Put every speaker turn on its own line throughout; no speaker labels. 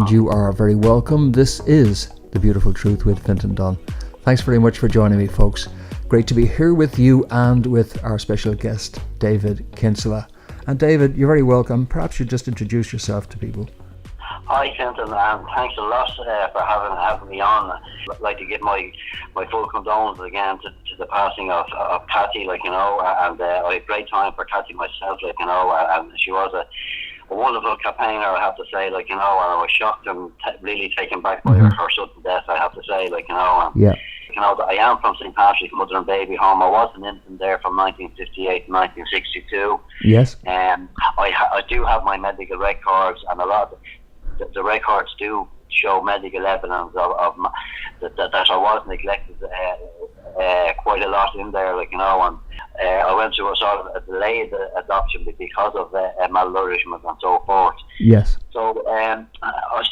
and you are very welcome. This is The Beautiful Truth with Fintan Dunne. Thanks very much for joining me, folks. Great to be here with you and with our special guest, David Kinsella. And David, you're very welcome. Perhaps you just introduce yourself to people.
Hi, Fintan, and thanks a lot for having me on. I'd like to give my full condolences again to the passing of Cathy, and I had a great time for Cathy myself, and she was a wonderful campaigner, I have to say, and I was shocked and really taken back by her sudden death, I have to say,
Yeah.
I am from St. Patrick's Mother and Baby Home. I was an infant there from 1958 to 1962.
Yes.
I do have my medical records, and a lot of the records do show medical evidence of that I was neglected quite a lot in there, and I went through a sort of a delayed adoption because of malnourishment and so forth.
Yes.
So I've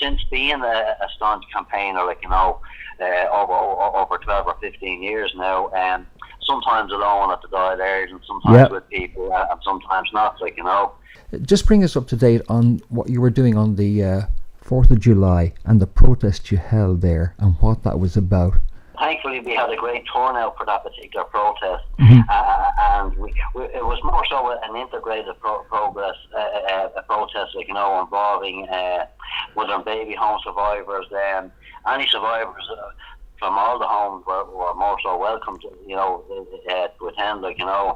since been a staunch campaigner, over 12 or 15 years now, sometimes alone at the dial area, and sometimes with people, and sometimes not,
Just bring us up to date on what you were doing on the 4th of July and the protest you held there and what that was about.
Thankfully, we had a great turnout for that particular protest,
Mm-hmm.
And it was more so an integrated protest, involving mother and baby home survivors. Any survivors from all the homes were more so welcome to attend, and I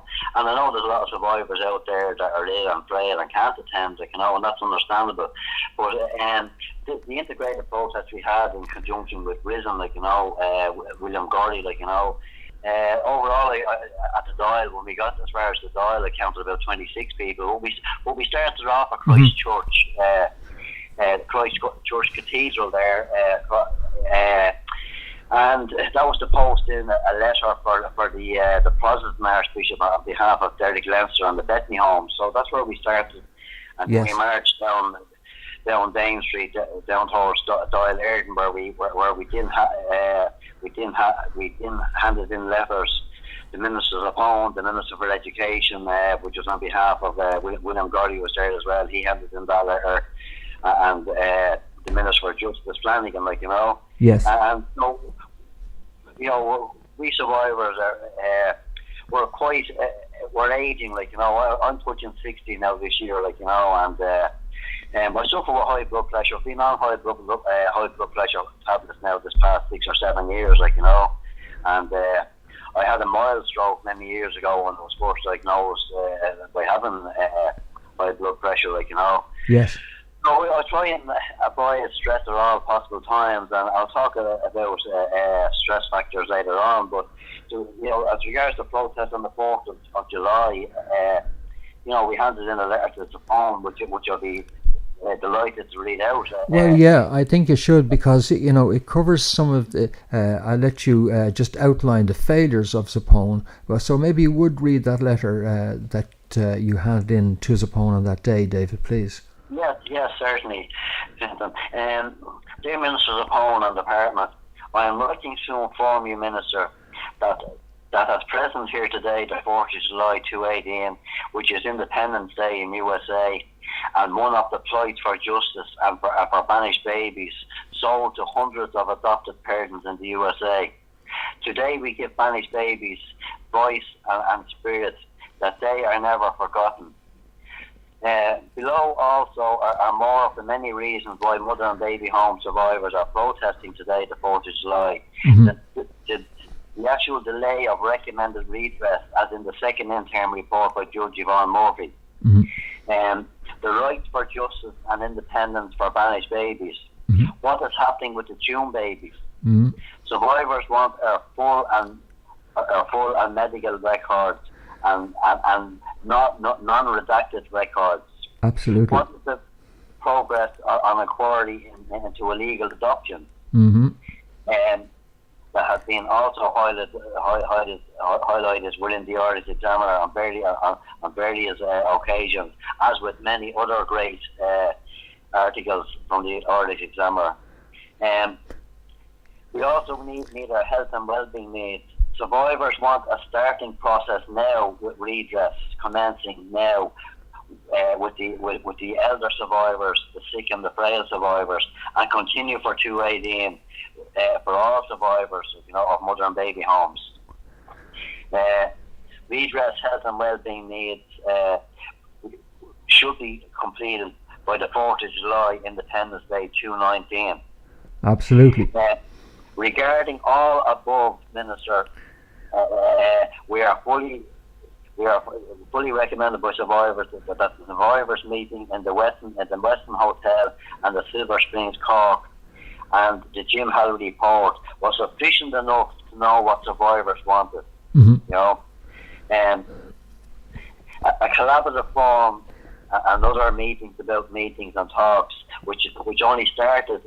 know there's a lot of survivors out there that are ill and frail and can't attend, and that's understandable. But the integrated protest we had in conjunction with Risen, William Gordy, overall, at the dial, when we got as far as the dial, it counted about 26 people. But we started off at Christchurch, Christchurch Cathedral there, and that was to post in a letter for the Protestant Archbishop on behalf of Derek Leinster and the Bethany Home. So that's where we started, and we marched down Dane Street, down towards Dial Airden, where we didn't handed in letters. The Minister Zappone, the Minister for Education, which was on behalf of William Gordy, was there as well. He handed in that letter, and the Minister for Justice Flanagan,
Yes.
And we survivors we're quite we're aging, I'm touching 60 now this year, and I suffer with high blood pressure. I've been on high blood pressure tablets now this past 6 or 7 years, and I had a mild stroke many years ago when I was first diagnosed by having high blood pressure,
Yes.
So I try and avoid stress at all possible times, and I'll talk about stress factors later on. But as regards to protest on the 4th of July, we handed in a letter to the phone, which I'll be delighted to read out.
I think you should, because it covers some of the. I'll let you just outline the failures of Zappone. Well, so maybe you would read that letter that you handed in to Zappone on that day, David, please.
Yes, certainly, Fintan. Dear Minister Zappone and Department, I am writing to inform you, Minister, that at present here today, the 4th of July 2018, which is Independence Day in USA, and one of the plights for justice and for banished babies sold to hundreds of adopted persons in the USA. Today we give banished babies voice and spirit, that they are never forgotten. Below also are more of the many reasons why mother and baby home survivors are protesting today, the 4th of July. Mm-hmm. The actual delay of recommended redress, as in the second interim report by Judge Yvonne Murphy. Mm-hmm. The right for justice and independence for banished babies. Mm-hmm. What is happening with the June babies? Mm-hmm. Survivors want our full and medical records and non-redacted records.
Absolutely.
What is the progress on inquiry into illegal adoption?
Mm-hmm.
That has been also highlighted within the Irish Examiner on various occasions, as with many other great articles from the Irish Examiner. We also need our health and well-being needs. Survivors want a starting process now with redress commencing now with the elder survivors, the sick and the frail survivors, and continue for 218 for all survivors, of mother and baby homes. Redress health and wellbeing needs should be completed by the 4th of July, Independence Day 2019.
Absolutely.
Regarding all above, Minister, we are fully recommended by survivors that the survivors meeting in the Western Hotel and the Silver Springs Cork and the Jim Hallery report was sufficient enough to know what survivors wanted. A collaborative forum and other meetings about meetings and talks, which only started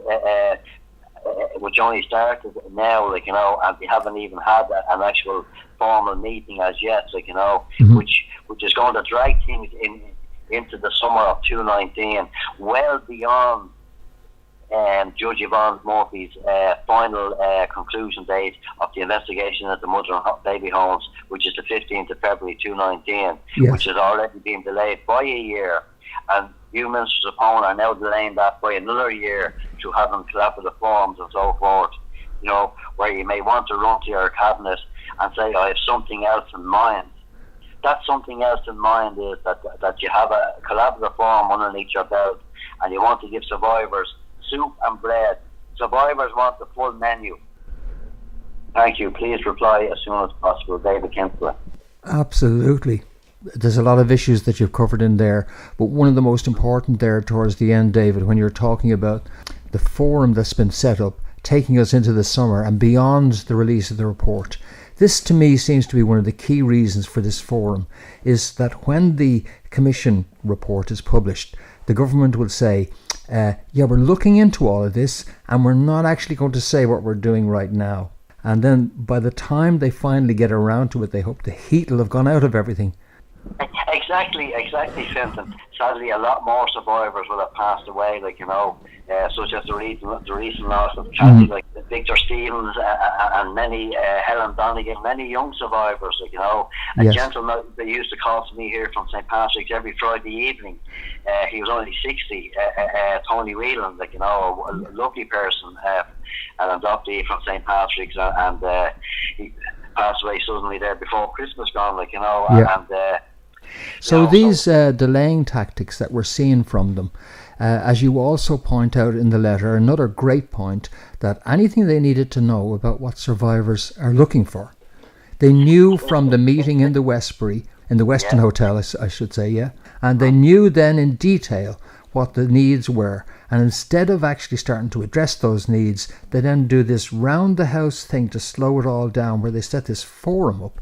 now, and we haven't even had an actual formal meeting as yet, which is going to drag things into the summer of 2019, well beyond Judge Yvonne Murphy's final conclusion date of the investigation at the mother and baby homes, which is the 15th of February 2019,
yes,
which has already been delayed by a year. And you, Minister Zappone, are now delaying that by another year to having collaborative forums and so forth, where you may want to run to your cabinet and say, I have something else in mind. That something else in mind is that you have a collaborative forum underneath your belt and you want to give survivors soup and bread. Survivors want the full menu. Thank you. Please reply as soon as possible. David Kinsella.
Absolutely. There's a lot of issues that you've covered in there, but one of the most important there towards the end, David, when you're talking about the forum that's been set up, taking us into the summer and beyond the release of the report. This to me seems to be one of the key reasons for this forum, is that when the Commission report is published, the government will say, we're looking into all of this and we're not actually going to say what we're doing right now. And then by the time they finally get around to it, they hope the heat will have gone out of everything.
Exactly, Fintan. Sadly, a lot more survivors will have passed away, such as the recent loss of Kathy, like Victor Stevens and many, Helen Donegan, many young survivors, A
yes,
gentleman that used to call to me here from St. Patrick's every Friday evening. He was only 60, Tony Whelan, a lovely person, an adoptee from St. Patrick's, and he passed away suddenly there before Christmas gone,
yeah. So these delaying tactics that we're seeing from them, as you also point out in the letter, another great point, that anything they needed to know about what survivors are looking for, they knew from the meeting in the Westbury, in the Western Hotel, I should say, and they knew then in detail what the needs were, and instead of actually starting to address those needs, they then do this round the house thing to slow it all down, where they set this forum up.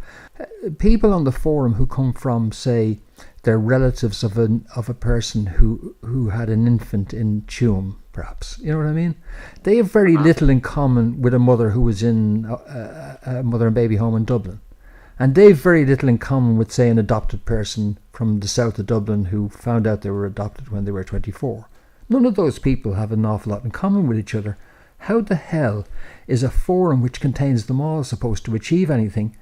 People on the forum who come from, say, they're relatives of a person who had an infant in Tuam, perhaps, you know what I mean? They have very little in common with a mother who was in a mother and baby home in Dublin. And they've very little in common with, say, an adopted person from the south of Dublin who found out they were adopted when they were 24. None of those people have an awful lot in common with each other. How the hell is a forum which contains them all supposed to achieve anything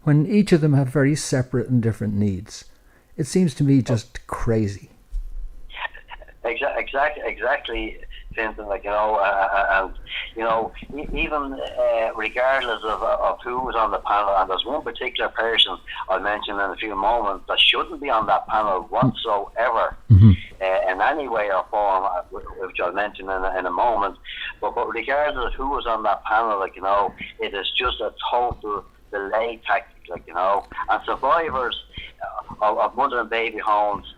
when each of them have very separate and different needs? It seems to me just crazy.
Exactly, Fintan. Even regardless of who was on the panel, and there's one particular person I'll mention in a few moments that shouldn't be on that panel whatsoever, in any way or form, which I'll mention in a moment. But regardless of who was on that panel, it is just a total delay tactic, and survivors of mother and baby homes,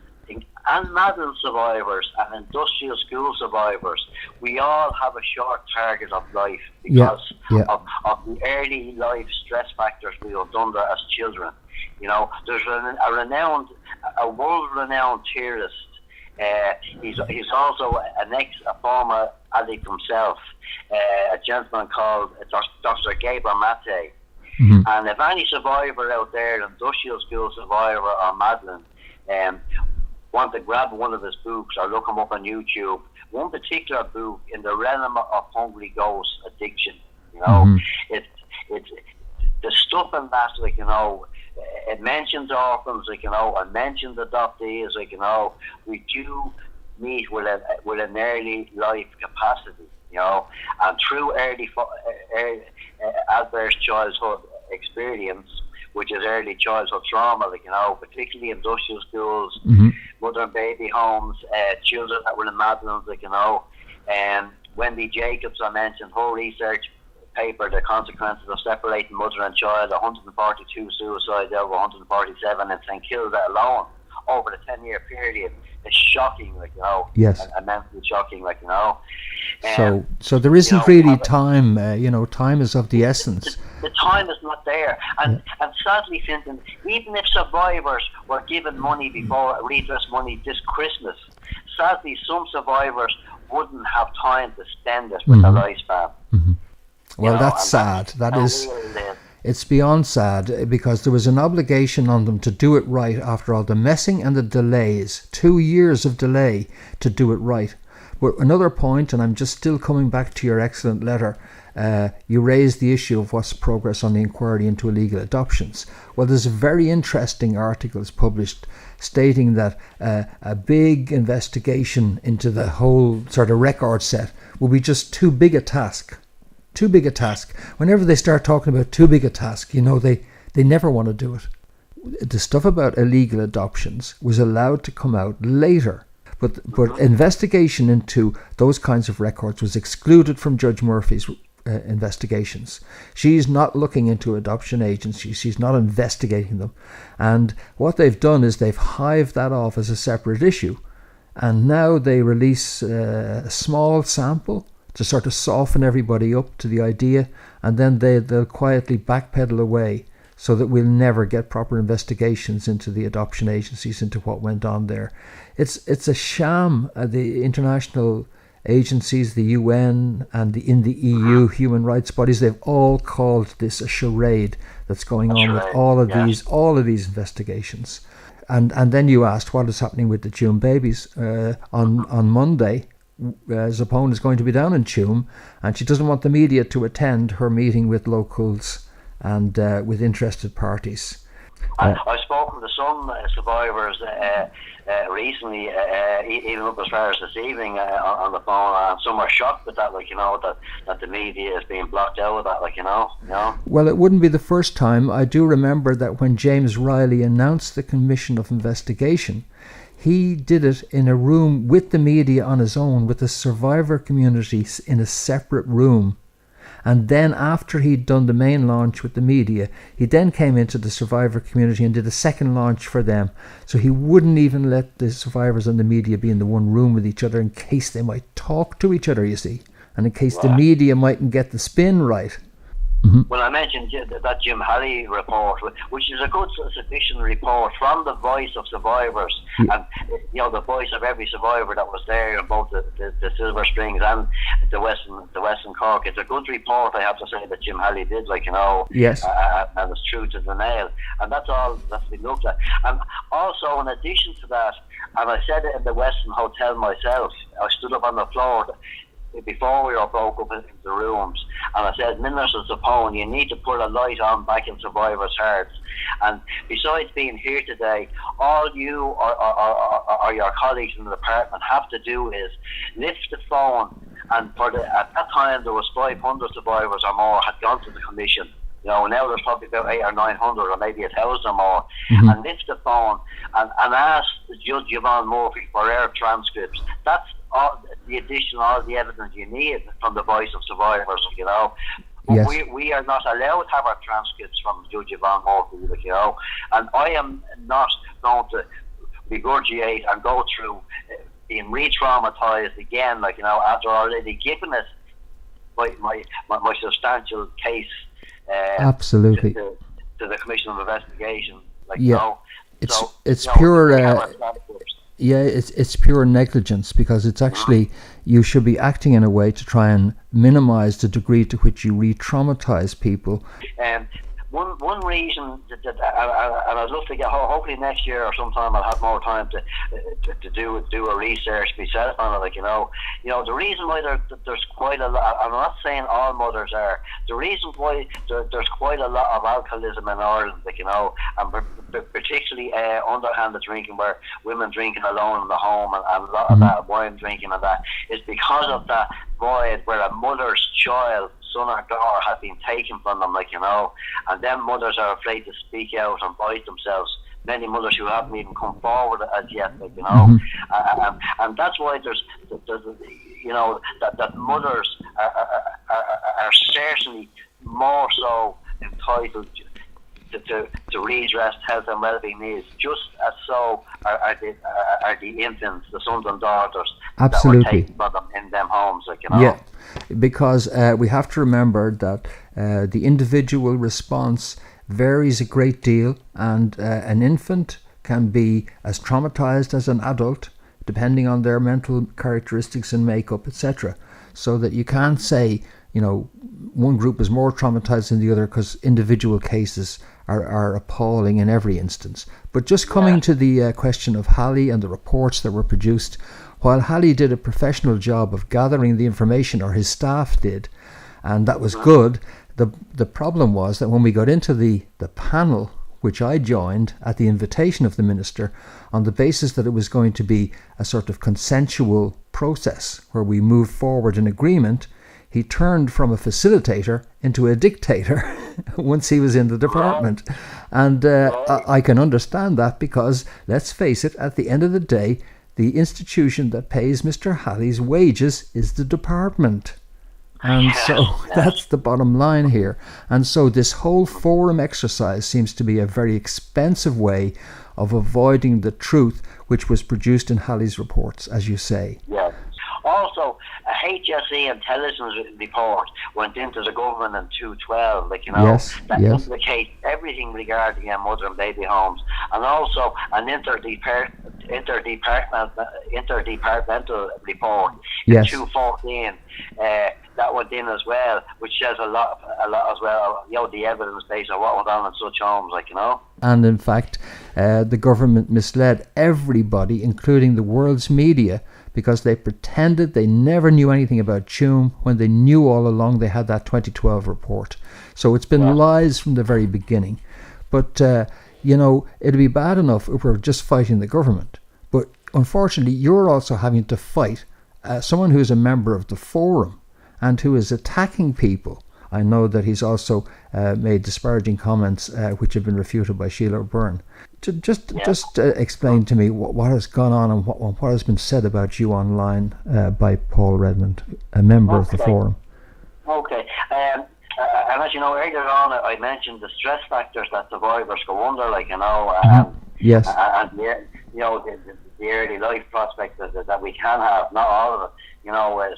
and Madden survivors and industrial school survivors, we all have a short target of life because of the early life stress factors we were under as children. There's a world-renowned theorist. He's also a former addict himself, a gentleman called Dr. Gabriel Mate. And if any survivor out there, industrial school survivor or Madeline, want to grab one of his books or look him up on YouTube, one particular book in the realm of Hungry Ghost addiction, it's the stuff in that, it mentions orphans, like, it mentions adoptees, like, we do meet with an early life capacity, and through early adverse childhood experience, which is early childhood trauma, like, particularly industrial schools, mother and baby homes, children that were in Madlands, like, and Wendy Jacobs, I mentioned, her research paper, The Consequences of Separating Mother and Child, 142 suicides over 147 in St Kilda alone over the 10-year period. It's shocking, like,
Yes.
immensely shocking, like,
So there isn't really time, time is of the essence.
The time is not there. And sadly, Fintan, even if survivors were given money before, redress money this Christmas, sadly, some survivors wouldn't have time to spend it with their lifespan.
Well, that's sad. It's beyond sad, because there was an obligation on them to do it right after all the messing and the delays, 2 years of delay to do it right. But another point, and I'm just still coming back to your excellent letter, you raised the issue of what's progress on the inquiry into illegal adoptions. Well, there's very interesting articles published stating that a big investigation into the whole sort of record set will be just too big a task. Too big a task. Whenever they start talking about too big a task, they never want to do it. The stuff about illegal adoptions was allowed to come out later, but investigation into those kinds of records was excluded from Judge Murphy's investigations. She's not looking into adoption agencies. She's not investigating them. And what they've done is they've hived that off as a separate issue. And now they release a small sample to sort of soften everybody up to the idea, and then they'll quietly backpedal away so that we'll never get proper investigations into the adoption agencies, into what went on there. It's a sham. The international agencies, the UN and in the EU human rights bodies, they've all called this a charade that's going on with all of these investigations. And then you asked what is happening with the Tuam babies. On Monday, Zappone is going to be down in Tuam, and she doesn't want the media to attend her meeting with locals and with interested parties.
I've spoken to some survivors recently, even up as far as this evening on the phone, and some are shocked with that, that the media is being blocked out of that,
Well, it wouldn't be the first time. I do remember that when James Riley announced the Commission of Investigation, he did it in a room with the media on his own, with the survivor community in a separate room. And then after he'd done the main launch with the media, he then came into the survivor community and did a second launch for them. So he wouldn't even let the survivors and the media be in the one room with each other in case they might talk to each other, you see, and in case the media mightn't get the spin right.
Well, I mentioned that Jim Halley report, which is a good sufficient report from the voice of survivors, and the voice of every survivor that was there in both the Silver Springs and the Western Cork. It's a good report, I have to say, that Jim Halley did,
Yes.
And it's true to the nail, and that's all that's been looked at. And also, in addition to that, and I said it in the Western Hotel myself, I stood up on the floor before we were broke up into the rooms, and I said, Minister Zappone, you need to put a light on back in survivors' hearts. And besides being here today, all you or your colleagues in the department have to do is lift the phone, and at that time there was 500 survivors or more had gone to the commission. Now there's probably about 800 or 900 or maybe 1,000 or more, and lift the phone and ask Judge Yvonne Murphy for her transcripts. That's all the evidence you need from the voice of survivors,
Yes.
We are not allowed to have our transcripts from Judge Yvonne Murphy, and I am not going to regurgitate and go through being re-traumatized again, after already giving it my substantial case
absolutely
to the Commission of Investigation.
It's pure it's pure negligence, because it's actually you should be acting in a way to try and minimize the degree to which you re-traumatize people.
one reason that and I'd love to get, hopefully next year or sometime I'll have more time to do a research myself on it. Like, the reason why there's quite a lot. I'm not saying all mothers are. The reason why there's quite a lot of alcoholism in Ireland, like, and particularly underhanded drinking, where women drinking alone in the home, and a lot of that wine drinking and that, is because of that void where a mother's child, son or daughter, has been taken from them, like, and then mothers are afraid to speak out and voice themselves. Many mothers who haven't even come forward as yet, like, and that's why there's that mothers are certainly more so entitled to redress health and well-being needs, just as so are the infants, the sons and daughters,
absolutely,
that were taken from them in them homes, like,
Yeah, because we have to remember that the individual response varies a great deal, and an infant can be as traumatized as an adult, depending on their mental characteristics and makeup, etc. So that you can't say, one group is more traumatized than the other, because individual cases are appalling in every instance. But just coming to the question of Halley and the reports that were produced, while Halley did a professional job of gathering the information, or his staff did, and that was good, the problem was that when we got into the panel, which I joined at the invitation of the minister, on the basis that it was going to be a sort of consensual process where we moved forward in agreement, he turned from a facilitator into a dictator once he was in the department. And I can understand that, because, let's face it, at the end of the day, the institution that pays Mr. Halley's wages is the department. And so that's the bottom line here. And so this whole forum exercise seems to be a very expensive way of avoiding the truth which was produced in Halley's reports, as you say.
Yes. Also, a HSE intelligence report went into the government in 2012, like, that indicates everything regarding mother and baby homes, and also an interdepartmental report in 2014 that went in as well, which says a lot as well, the evidence base of what went on in such homes, like,
And in fact, the government misled everybody, including the world's media, because they pretended they never knew anything about Tuam when they knew all along they had that 2012 report. So it's been lies from the very beginning. But, it'd be bad enough if we're just fighting the government. But unfortunately, you're also having to fight someone who is a member of the forum and who is attacking people. I know that he's also made disparaging comments which have been refuted by Sheila O'Byrne. Just explain to me what has gone on and what has been said about you online by Paul Redmond, a member of the forum.
Okay. And as you know, earlier on I mentioned the stress factors that survivors go under, like,
yes.
And the early life prospects that we can have, not all of it.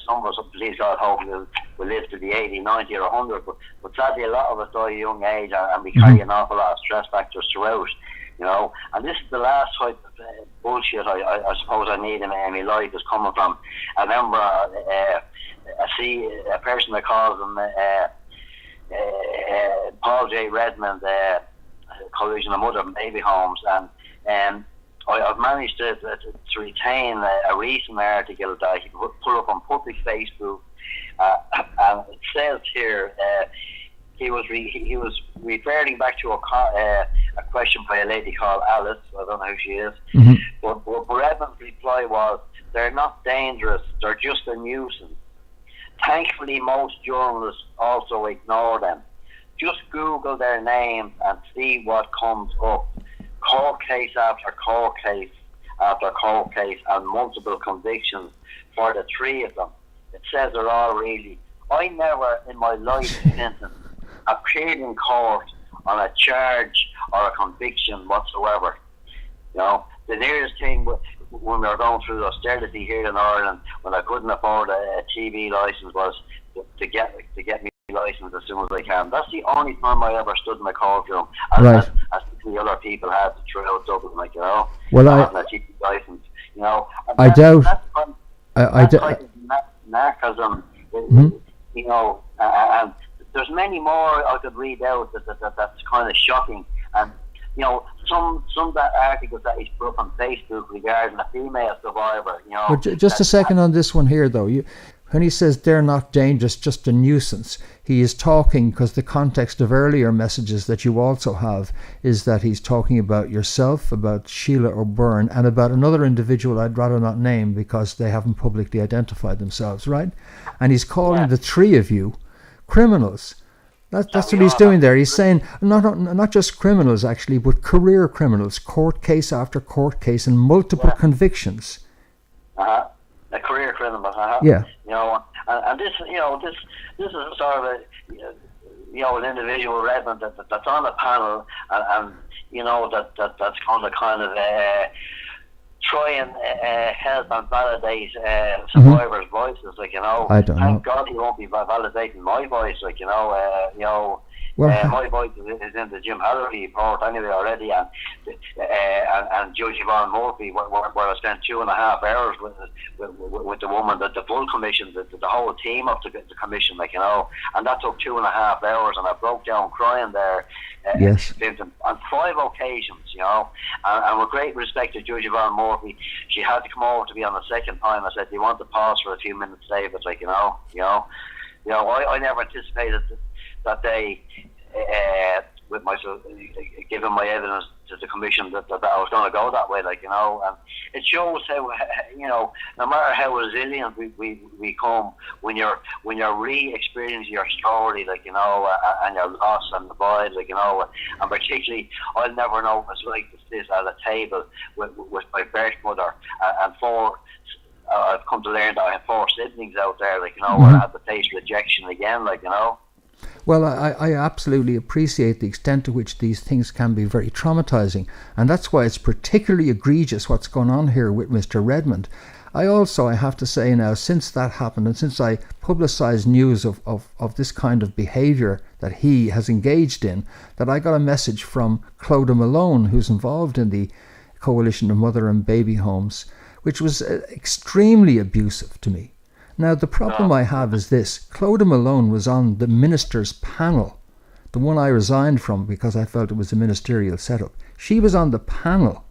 Some of us, please God, hopefully will live to be 80, 90 or 100, but sadly a lot of us die at a young age, and we carry an awful lot of stress factors throughout. And this is the last type of bullshit I suppose I need in my life, is coming from a member, a person that calls him Paul J. Redmond, Coalition of Mother and Baby Homes, and I've managed to retain a recent article that he put up on public Facebook, and it says here he was referring back to a question by a lady called Alice. I don't know who she is, but Redmond's reply was, "They're not dangerous; they're just a nuisance. Thankfully, most journalists also ignore them. Just Google their names and see what comes up. Court case after court case after court case, and multiple convictions for the three of them. It says it all, really. I never in my life, Fintan, appeared in court on a charge or a conviction whatsoever. The nearest thing when we were going through austerity here in Ireland, when I couldn't afford a TV license, was to get me license as soon as I can. That's the only time I ever stood in a courtroom, as the other people had to throughout Dublin, like,
Well,
having a TV license,
I doubt.
That's kind of narcissism, and there's many more I could read out that's kind of shocking. And some of that articles that he's put up on Facebook regarding a female survivor.
But just a second on this one here, though. When he says they're not dangerous, just a nuisance, he is talking, because the context of earlier messages that you also have is that he's talking about yourself, about Sheila O'Byrne, and about another individual I'd rather not name because they haven't publicly identified themselves, right? And he's calling the three of you criminals. That's what he's doing there. He's saying not just criminals, actually, but career criminals, court case after court case, and multiple convictions.
A career criminal.
Yeah.
And this is sort of an individual Redmond that's on the panel, and that's kind of try and help and validate survivors' voices, I don't know. Thank God he won't be validating my voice, my voice is in the Jim Hallery report anyway already, and Judge Yvonne Murphy, where I spent 2.5 hours with the woman, the full commission, the whole team of the commission, and that took 2.5 hours, and I broke down crying there.
Yes.
On 5 occasions, and with great respect to Judge Yvonne Murphy, she had to come over to me on the second time. I said, "Do you want to pause for a few minutes, David?" I never anticipated that they, with myself, giving my evidence to the commission that I was going to go that way, and it shows how, no matter how resilient we come when you're re-experiencing your story, and your loss and the void, and particularly, I'll never know what it's like to sit at a table with my birth mother and 4. I've come to learn that I have 4 siblings out there, where I had to face rejection again,
Well, I absolutely appreciate the extent to which these things can be very traumatizing, and that's why it's particularly egregious what's going on here with Mr. Redmond. I have to say now, since that happened, and since I publicized news of this kind of behavior that he has engaged in, that I got a message from Clodagh Malone, who's involved in the Coalition of Mother and Baby Homes, which was extremely abusive to me. Now, the problem I have is this. Clodagh Malone was on the minister's panel, the one I resigned from because I felt it was a ministerial setup. She was on the panel,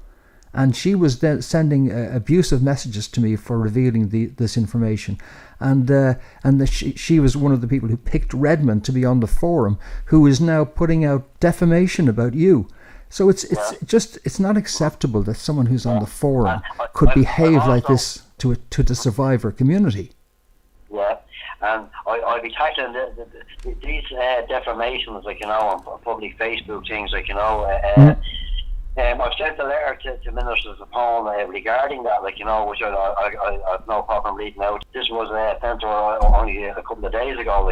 and she was then sending abusive messages to me for revealing this information. And she was one of the people who picked Redmond to be on the forum, who is now putting out defamation about you. So it's not acceptable that someone who's on the forum could behave like this to the survivor community.
Yeah, and I'll be tackling these defamations, on public Facebook things, I've sent a letter to Minister Zappone regarding that, which I have no problem reading out. This was sent to her only a couple of days ago,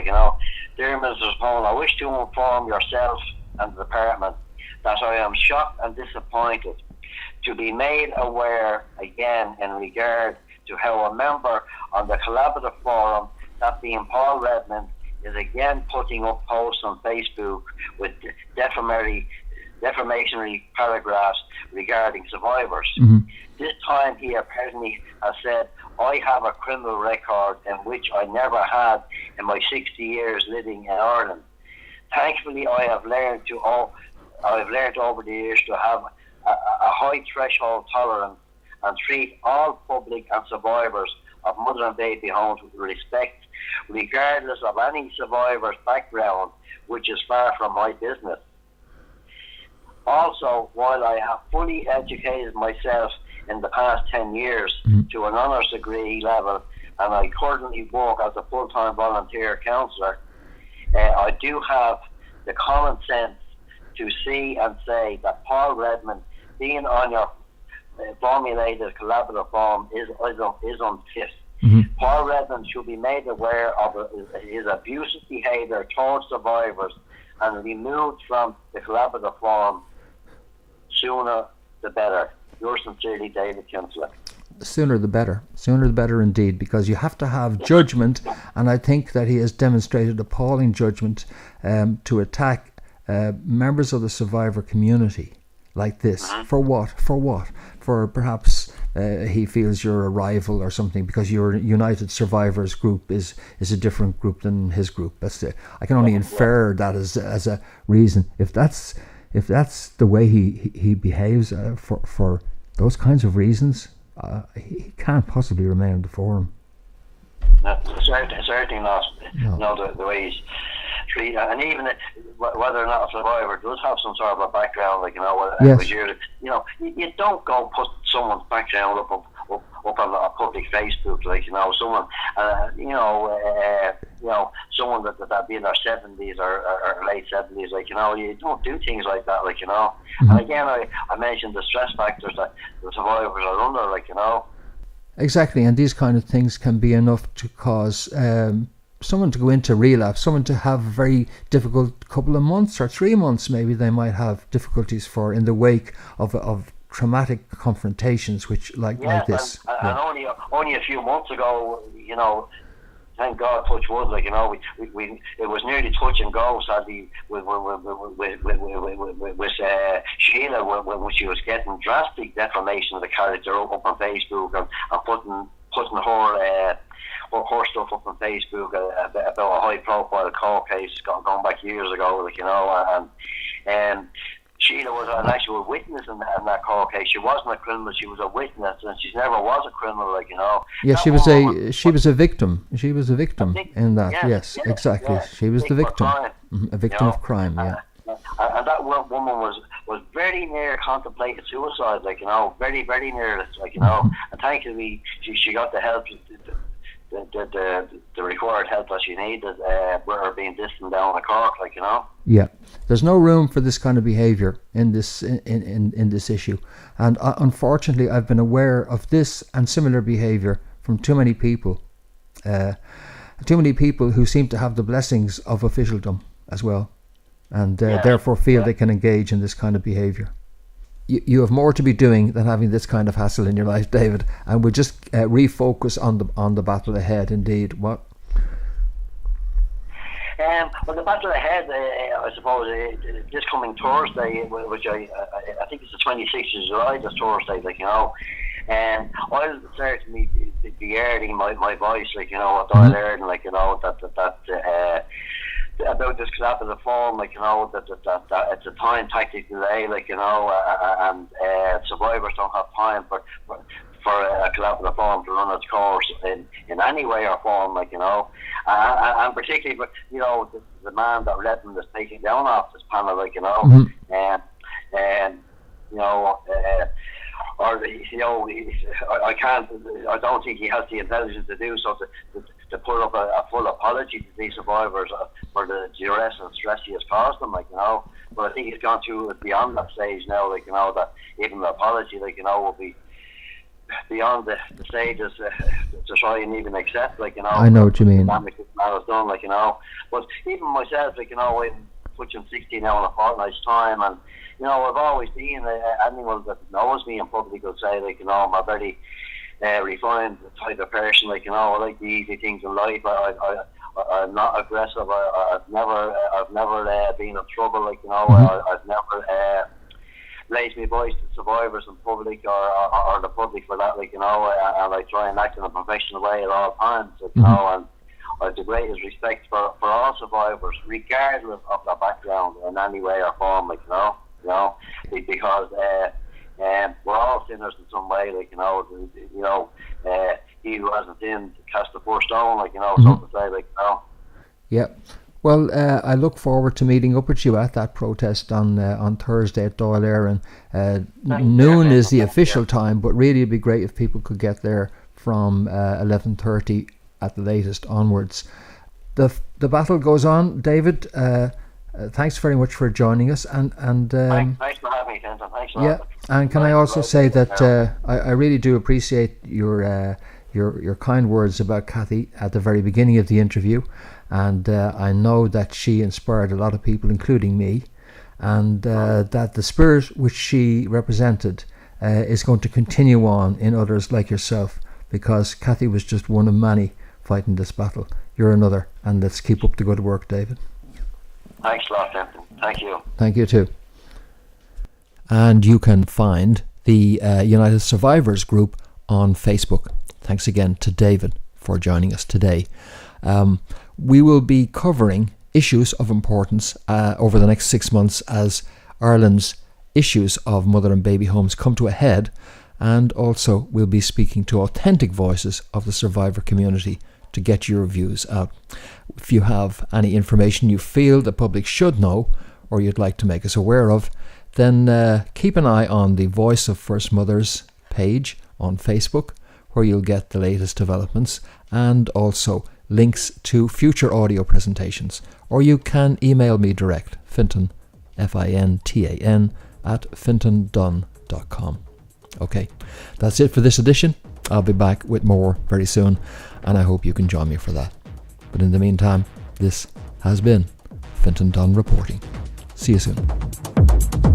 Dear Minister Zappone, I wish to inform yourself and the department that I am shocked and disappointed to be made aware again in regard to how a member on the collaborative forum, that being Paul Redmond, is again putting up posts on Facebook with defamatory paragraphs regarding survivors.
Mm-hmm.
This time he apparently has said, I have a criminal record in which I never had in my 60 years living in Ireland. Thankfully, I have learned over the years to have a high threshold tolerance and treat all public and survivors of mother and baby homes with respect, regardless of any survivor's background, which is far from my business. Also, while I have fully educated myself in the past 10 years to an honours degree level, and I currently work as a full-time volunteer counsellor, I do have the common sense to see and say that Paul Redmond being on your formulated collaborative form is unfit. Mm-hmm. Paul Redmond should be made aware of his abusive behaviour towards survivors and removed from the collaborative form sooner the better. Yours sincerely, David Kinsella.
Sooner the better indeed, because you have to have judgment, and I think that he has demonstrated appalling judgment to attack members of the survivor community like this. For what? For perhaps he feels you're a rival or something because your United Survivors group is a different group than his group. I can only infer that as a reason. If that's the way he behaves for those kinds of reasons, he can't possibly remain in the forum.
No, certainly not. No, the way he's treated, and even whether or not a survivor does have some sort of a background, like,
yes.
You don't go put someone's background up on a public Facebook, like, someone, someone that be in their 70s or late 70s, like, you don't do things like that, like,
Mm-hmm.
And again, I mentioned the stress factors that the survivors are under, like,
Exactly, and these kind of things can be enough to cause someone to go into relapse, someone to have a very difficult couple of months or 3 months, maybe they might have difficulties for in the wake of traumatic confrontations, which like this.
And only a few months ago, thank God, touch wood, like, we it was nearly touch and go, sadly, with Sheila when she was getting drastic defamation of the character up on Facebook and putting her stuff up on Facebook about a high profile court case going back years ago, like, and Sheila was an actual witness in that court case. She wasn't a criminal; she was a witness, and she never was a criminal. Like,
Yeah, she was a victim. She was a victim in that. Yes, exactly.
Yeah.
She was the victim,
a
victim of crime. Yeah.
And that woman was very near contemplating suicide. Like, very, very near it. Like, and thankfully she got the help. The required help that she needed, with her being distant down the Cork, like,
Yeah, there's no room for this kind of behaviour in this in this issue, and unfortunately, I've been aware of this and similar behaviour from too many people who seem to have the blessings of officialdom as well, and therefore feel they can engage in this kind of behaviour. You have more to be doing than having this kind of hassle in your life, David, and we'll just refocus on the battle ahead. Indeed, what?
Well, the battle ahead, I suppose, this coming Thursday, which I think it's the 26th of July, this Thursday, like, and I'll certainly be airing my voice, like, what I'll air, like, that about this collapse of the form, like, that it's a time tactic delay, like, and survivors don't have time for a collapse of the form to run its course in any way or form, like, and particularly, but the man that led them is taking down off this panel, like, I don't think he has the intelligence to do so, to put up a full apology to these survivors for the duress and stress he has caused them, like, but I think he's gone through beyond that stage now, like, that even the apology, like, will be beyond the stages to try and even accept, like,
I know what you mean.
Man has done, like, but even myself, like, I'm pushing 60 now in a fortnight's time, and I've always been anyone that knows me in public will say, like, I'm a very refined type of person, like, I like the easy things in life. I'm not aggressive. I've never been in trouble, like, I've never raised my voice to survivors in public or the public for that, like, and I try and act in a professional way at all times, like, and I have the greatest respect for all survivors, regardless of their background in any way or form, like, because we're all sinners in some way, like, he who hasn't sinned cast the first stone, like, so to say, like,
Yeah. Well, I look forward to meeting up with you at that protest on Thursday at Dáil Éireann. Noon is the official time, but really it'd be great if people could get there from 11:30 at the latest onwards. The battle goes on, David. Thanks very much for joining us, and
thanks for having me, Fintan. Thanks a lot.
Yeah, and can I also say that I really do appreciate your kind words about Kathy at the very beginning of the interview, and I know that she inspired a lot of people, including me, and that the spirit which she represented is going to continue on in others like yourself, because Kathy was just one of many fighting this battle. You're another, and let's keep up the good work, David.
Thanks a lot, Fintan. Thank you.
Thank you too. And you can find the United Survivors group on Facebook. Thanks again to David for joining us today. We will be covering issues of importance over the next 6 months as Ireland's issues of mother and baby homes come to a head, and also we'll be speaking to authentic voices of the survivor community to get your views out. If you have any information you feel the public should know or you'd like to make us aware of, then keep an eye on the Voice of First Mothers page on Facebook, where you'll get the latest developments and also links to future audio presentations. Or you can email me direct, Fintan, Fintan, at fintandunne.com. Okay, that's it for this edition. I'll be back with more very soon, and I hope you can join me for that. But in the meantime, this has been Fintan Dunne reporting. See you soon.